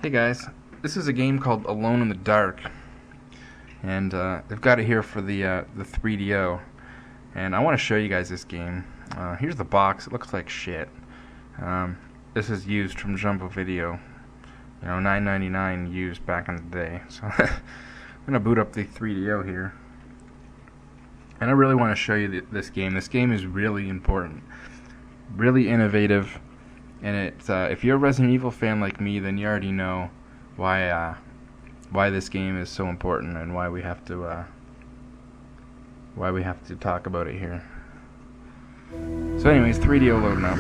Hey guys, this is a game called Alone in the Dark, and they've got it here for the 3DO, and I want to show you guys this game. Here's the box. It looks like shit. This is used from Jumbo Video, you know, $9.99 used back in the day. So I'm gonna boot up the 3DO here, and I really want to show you this game. This game is really important, really innovative. And if you're a Resident Evil fan like me, then you already know why this game is so important and why we have to talk about it here. So, anyways, 3DO loading up,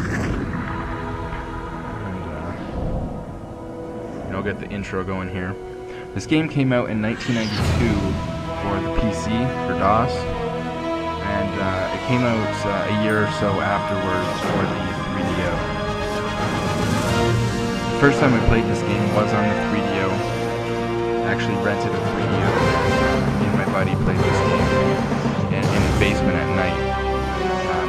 and I'll get the intro going here. This game came out in 1992 for the PC for DOS, and it came out a year or so afterwards for the 3DO. First time I played this game was on the 3DO. I actually rented a 3DO, and me and my buddy played this game in the basement at night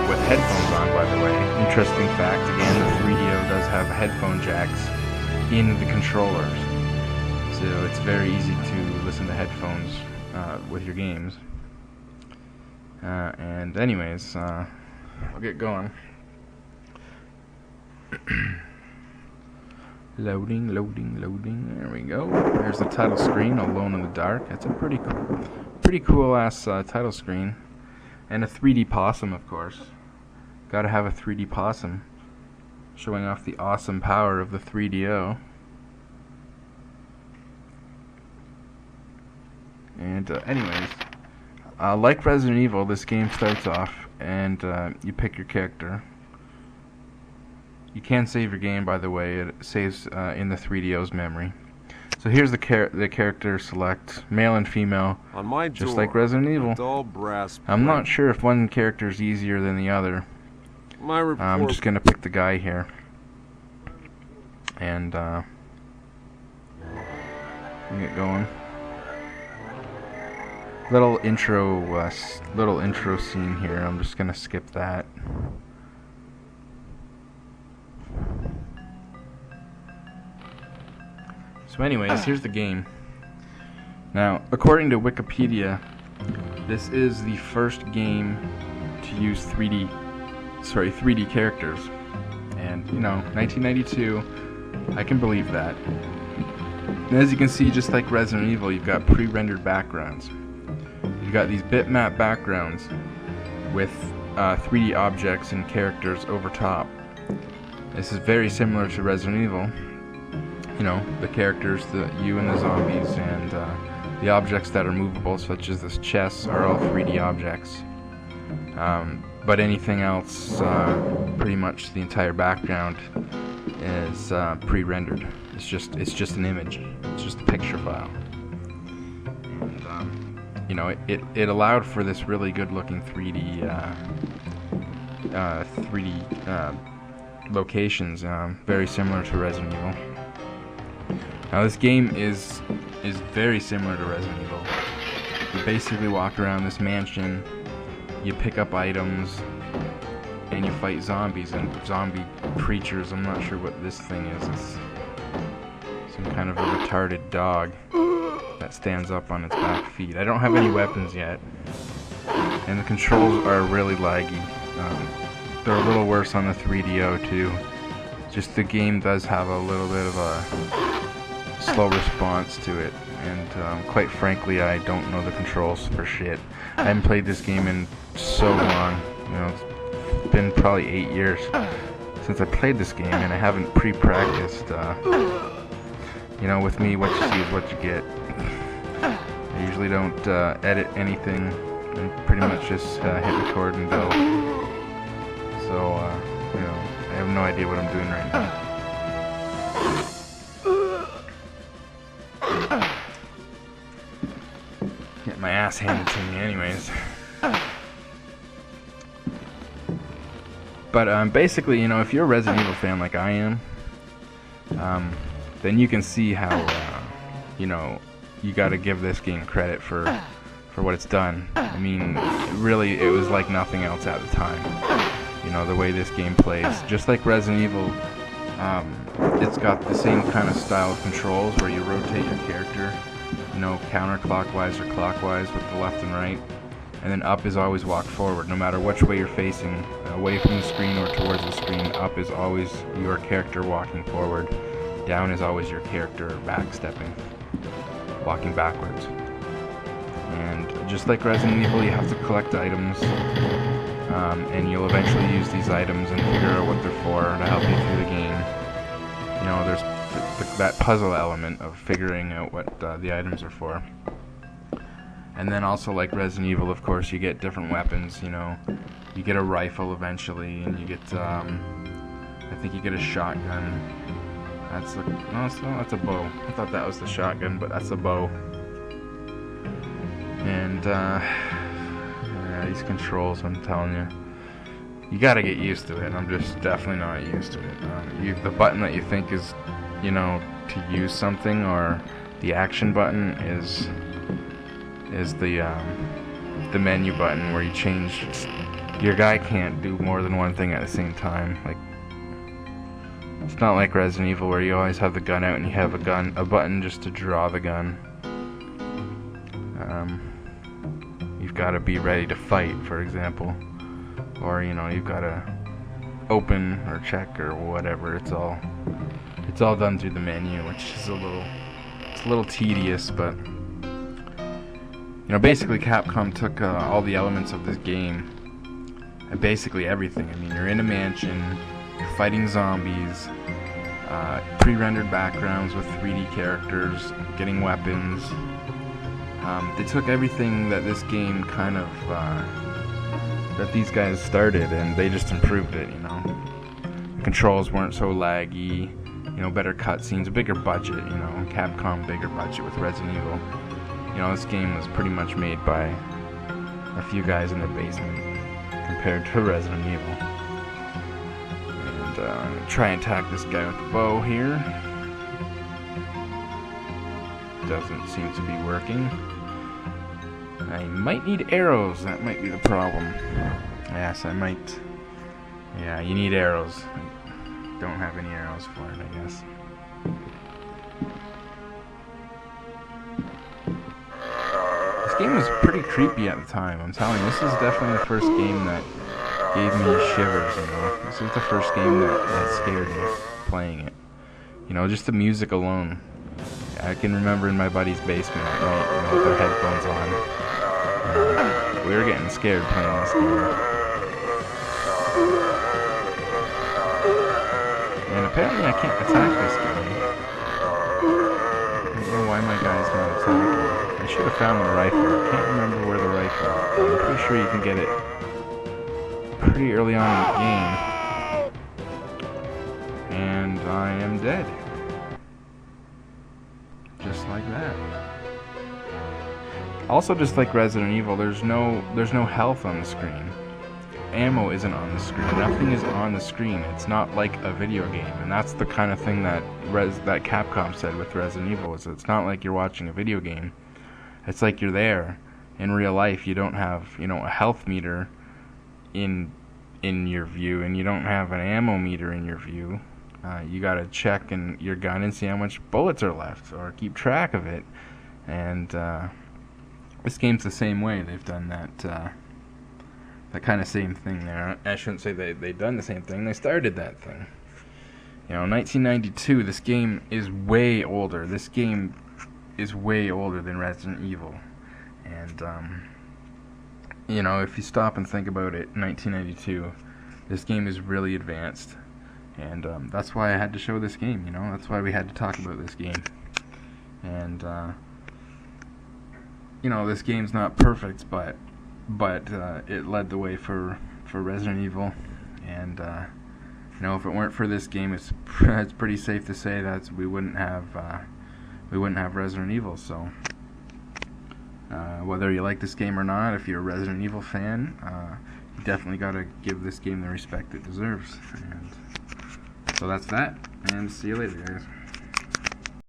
with headphones on, by the way. Interesting fact, again, the 3DO does have headphone jacks in the controllers, so it's very easy to listen to headphones with your games. And anyways, I'll get going. Loading. There we go. There's the title screen, Alone in the Dark. That's a pretty cool ass title screen, and a 3D possum, of course. Gotta have a 3D possum, showing off the awesome power of the 3DO. And anyways, like Resident Evil, this game starts off, and you pick your character. You can save your game, by the way. It saves in the 3DO's memory. So here's the character select, male and female, on my just door, like Resident Evil. Dull brass I'm not sure if one character is easier than the other. I'm just gonna pick the guy here, and get going. Little intro scene here. I'm just gonna skip that. So anyways, here's the game. Now, according to Wikipedia, this is the first game to use 3D characters. And, you know, 1992, I can believe that. And as you can see, just like Resident Evil, you've got pre-rendered backgrounds. You've got these bitmap backgrounds with 3D objects and characters over top. This is very similar to Resident Evil. You know, the characters, you and the zombies, and the objects that are movable, such as this chest, are all 3D objects. But anything else, pretty much the entire background, is pre-rendered. It's just an image. It's just a picture file. And you know, it allowed for this really good-looking 3D locations, very similar to Resident Evil. Now this game is very similar to Resident Evil. You basically walk around this mansion, you pick up items, and you fight zombies and zombie creatures. I'm not sure what this thing is. It's some kind of a retarded dog that stands up on its back feet. I don't have any weapons yet, and the controls are really laggy. They're a little worse on the 3DO too. Just the game does have a little bit of a slow response to it, and quite frankly, I don't know the controls for shit. I haven't played this game in so long. You know, it's been probably 8 years since I played this game, and I haven't pre-practiced. You know, with me, what you see is what you get. I usually don't edit anything. I pretty much just hit record and go. So, you know, I have no idea what I'm doing right now. Get my ass handed to me anyways. But basically, you know, if you're a Resident Evil fan like I am, then you can see how, you know, you gotta give this game credit for what it's done. I mean, really, it was like nothing else at the time. You know, the way this game plays. Just like Resident Evil It's got the same kind of style of controls where you rotate your character, you know, counterclockwise or clockwise with the left and right. And then up is always walk forward, no matter which way you're facing, away from the screen or towards the screen. Up is always your character walking forward. Down is always your character backstepping, walking backwards. And just like Resident Evil, you have to collect items, and you'll eventually use these items and figure out what they're for to help you through the game. You know, there's that puzzle element of figuring out what the items are for. And then also, like Resident Evil, of course, you get different weapons. You know, you get a rifle eventually, and you get, I think you get a shotgun. That's a bow. I thought that was the shotgun, but that's a bow. And yeah, these controls, I'm telling you, you gotta get used to it. I'm just definitely not used to it. The button that you think is, you know, to use something, or the action button is the menu button where you change. Your guy can't do more than one thing at the same time. Like, it's not like Resident Evil where you always have the gun out and you have a button just to draw the gun. You've got to be ready to fight, for example, or you know, you've got to open or check or whatever. It's all done through the menu, which is a little tedious, but you know, basically Capcom took all the elements of this game, and basically everything. I mean, you're in a mansion, you're fighting zombies, pre-rendered backgrounds with 3D characters, getting weapons. They took everything that this game kind of, that these guys started, and they just improved it, you know. The controls weren't so laggy, you know, better cutscenes, a bigger budget, you know, Capcom bigger budget with Resident Evil. You know, this game was pretty much made by a few guys in their basement compared to Resident Evil. And I'm gonna try and attack this guy with the bow here. Doesn't seem to be working. I might need arrows, that might be the problem. Yes, I might. Yeah, you need arrows. I don't have any arrows for it, I guess. This game was pretty creepy at the time, I'm telling you. This is definitely the first game that gave me shivers, you know. This is the first game that scared me playing it. You know, just the music alone. I can remember in my buddy's basement at night, you know, with their headphones on. We were getting scared playing this game. And apparently I can't attack this guy. I don't know why my guy's not attacking. I should have found the rifle. I can't remember where the rifle is. I'm pretty sure you can get it pretty early on in the game. And I am dead. Just like that. Also, just like Resident Evil, there's no health on the screen. Ammo isn't on the screen. Nothing is on the screen. It's not like a video game, and that's the kind of thing that Capcom said with Resident Evil. Is it's not like you're watching a video game. It's like you're there in real life. You don't have, you know, a health meter in your view, and you don't have an ammo meter in your view. You gotta check your gun and see how much bullets are left, or keep track of it. And this game's the same way. They've done that kind of same thing there. I shouldn't say they've done the same thing. They started that thing. You know, 1992. This game is way older. This game is way older than Resident Evil. And you know, if you stop and think about it, 1992, this game is really advanced. And that's why I had to show this game, you know. That's why we had to talk about this game. And you know, this game's not perfect, but it led the way for Resident Evil. And you know, if it weren't for this game, it's pretty safe to say that we wouldn't have Resident Evil. So whether you like this game or not, if you're a Resident Evil fan, you definitely got to give this game the respect it deserves. And so that's that, and see you later, guys.